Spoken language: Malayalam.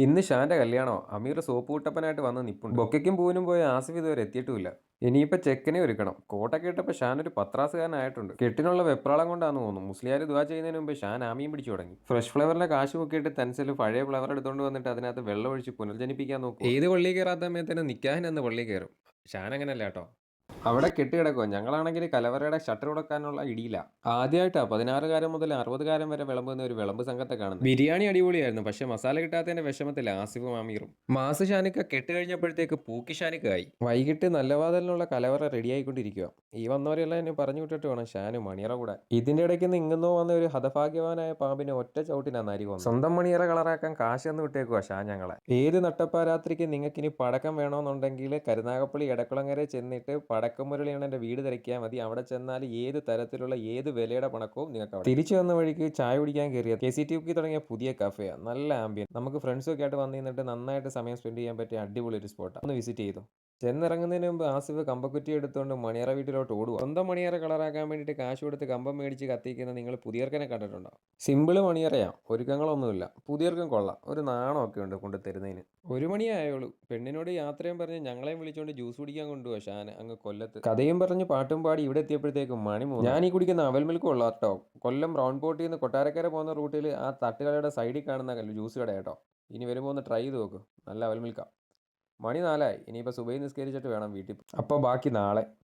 ഇന്ന് ഷാന്റെ കല്യാണോ? അമീർ സോപ്പ് കുട്ടപ്പനായിട്ട് വന്ന് നിപ്പുണ്ട്. ബൊക്കയ്ക്കും പൂവിനും പോയ ആസിഫ് ഇതുവരെ എത്തിയിട്ടുമില്ല. ഇനിയിപ്പോ ചെക്കനെ ഒരുക്കണം. കോട്ടൊക്കെ ഇട്ടപ്പോ ഷാൻ ഒരു പത്രാസുകാരനായിട്ടുണ്ട്. കെട്ടിനുള്ള വെപ്രാളം കൊണ്ടാന്ന് തോന്നുന്നു. മുസ്ലിയാർ ദുആ ചെയ്യുന്നതിന് മുമ്പ് ഷാൻ ആമിയും പിടിച്ചു തുടങ്ങി. ഫ്രഷ് ഫ്ലവറിന്റെ കാശ് പൊക്കിയിട്ട് തൻസിൽ പഴയ ഫ്ലവർ എടുത്തോണ്ട് വന്നിട്ട് അതിനകത്ത് വെള്ളം ഒഴിച്ച് പുനർജനിപ്പിക്കാൻ നോക്കും. ഏത് പള്ളി കയറാത്ത സമയത്തിന് നിക്കാഹിനെന്ന് പള്ളി കയറും. ഷാൻ അങ്ങനല്ല കേട്ടോ. അവിടെ കെട്ടിക്കിടക്കുക. ഞങ്ങളാണെങ്കിൽ കലവറയുടെ ഷട്ടർ ഉടക്കാനുള്ള ഇടിയില്ല. ആദ്യമായിട്ടാ 16 മുതൽ 60 വരെ വിളമ്പുന്ന ഒരു വിളമ്പ് സംഘത്തെ കാണുന്നത്. ബിരിയാണി അടിപൊളിയായിരുന്നു. പക്ഷെ മസാല കിട്ടാത്തതിന്റെ വിഷമത്തിൽ ആസിഫും അമീറും. മാസ് ഷാനിക്ക കെട്ട് കഴിഞ്ഞപ്പോഴത്തേക്ക് പൂക്കി ഷാനിക്കായി. വൈകിട്ട് നല്ല വാതിലിനുള്ള കലവറ റെഡിയായിക്കൊണ്ടിരിക്കുക. ഈ വന്നവരെല്ലാം എന്നെ പറഞ്ഞു വിട്ടിട്ട് വേണം ഷാനും മണിയറ കൂടെ. ഇതിന്റെ ഇടയ്ക്ക് ഇങ്ങന്നോ വന്ന ഒരു ഹതഭാഗ്യവാനായ പാമ്പിനെ ഒറ്റ ചവിട്ടിനാ നരി വന്നു. സ്വന്തം മണിയറ കളറാക്കാൻ കാശെന്ന് വിട്ടേക്കുക ഷാൻ ഞങ്ങളെ. ഏത് നട്ടപ്പാരാത്രിക്ക് നിങ്ങൾക്ക് ഇനി പടക്കം വേണമെന്നുണ്ടെങ്കിൽ കരുനാഗപ്പള്ളി എടക്കുളങ്ങര ചെന്നിട്ട് പടക്കം മുരളിയണ്ണന്റെ വീട് തിരക്കിയാൽ മതി. അവിടെ ചെന്നാൽ ഏത് തരത്തിലുള്ള ഏത് വിലയുടെ പണക്കവും നിങ്ങൾക്ക് അവിടെ. തിരിച്ചു വന്ന വഴിക്ക് ചായ കുടിക്കാൻ കയറിയ KCTV തുടങ്ങിയ പുതിയ കഫേയാണ്. നല്ല ആംബിയൻ. നമുക്ക് ഫ്രണ്ട്സൊക്കെ ആയിട്ട് വന്നു നിന്നിട്ട് നന്നായിട്ട് സമയം സ്പെൻഡ് ചെയ്യാൻ പറ്റിയ അടിപൊളി ഒരു സ്പോട്ടാണ്. ഒന്ന് വിസിറ്റ് ചെയ്തു. ചെന്നിറങ്ങുന്നതിന് മുമ്പ് ആസിഫ് കമ്പക്കുറ്റി എടുത്തുകൊണ്ട് മണിയറ വീട്ടിലോട്ട് ഓടുക. സ്വന്തം മണിയറ കളറാക്കാൻ വേണ്ടിയിട്ട് കാശ് കൊടുത്ത് കമ്പം മേടിച്ച് കത്തിക്കുന്ന നിങ്ങൾ പുതിയർക്കനെ കണ്ടിട്ടുണ്ടോ? സിമ്പിള് മണിയറയാ, ഒരുക്കങ്ങളൊന്നുമില്ല. പുതിയർക്കും കൊള്ളാം. ഒരു നാണമൊക്കെ ഉണ്ട് കൊണ്ട് തരുന്നതിന്. 1 മണിയായുള്ളൂ. പെണ്ണിനോട് യാത്രയും പറഞ്ഞ് ഞങ്ങളെയും വിളിച്ചുകൊണ്ട് ജ്യൂസ് കുടിക്കാൻ കൊണ്ടുപോവാ ഷാൻ അങ്ങ് കൊല്ലത്ത്. കഥയും പറഞ്ഞ് പാട്ടും പാടി ഇവിടെ എത്തിയപ്പോഴത്തേക്കും മണി 3. ഞാൻ ഈ കുടിക്കുന്ന അവൽ മിൽക്ക് കൊള്ളാം കേട്ടോ. കൊല്ലം റൗണ്ട് ബോട്ടിൽ നിന്ന് കൊട്ടാരക്കര പോകുന്ന റൂട്ടിൽ ആ തട്ടുകടയുടെ സൈഡിൽ കാണുന്ന ജ്യൂസ് കട കേട്ടോ. ഇനി വരുമ്പോൾ ഒന്ന് ട്രൈ ചെയ്ത് നോക്ക്. നല്ല അവൽ മിൽക്കാ. മണി 4 ഇനിയിപ്പോൾ സുബഹി നിസ്കരിച്ചിട്ട് വേണം വീട്ടിൽ. അപ്പോൾ ബാക്കി നാളെ.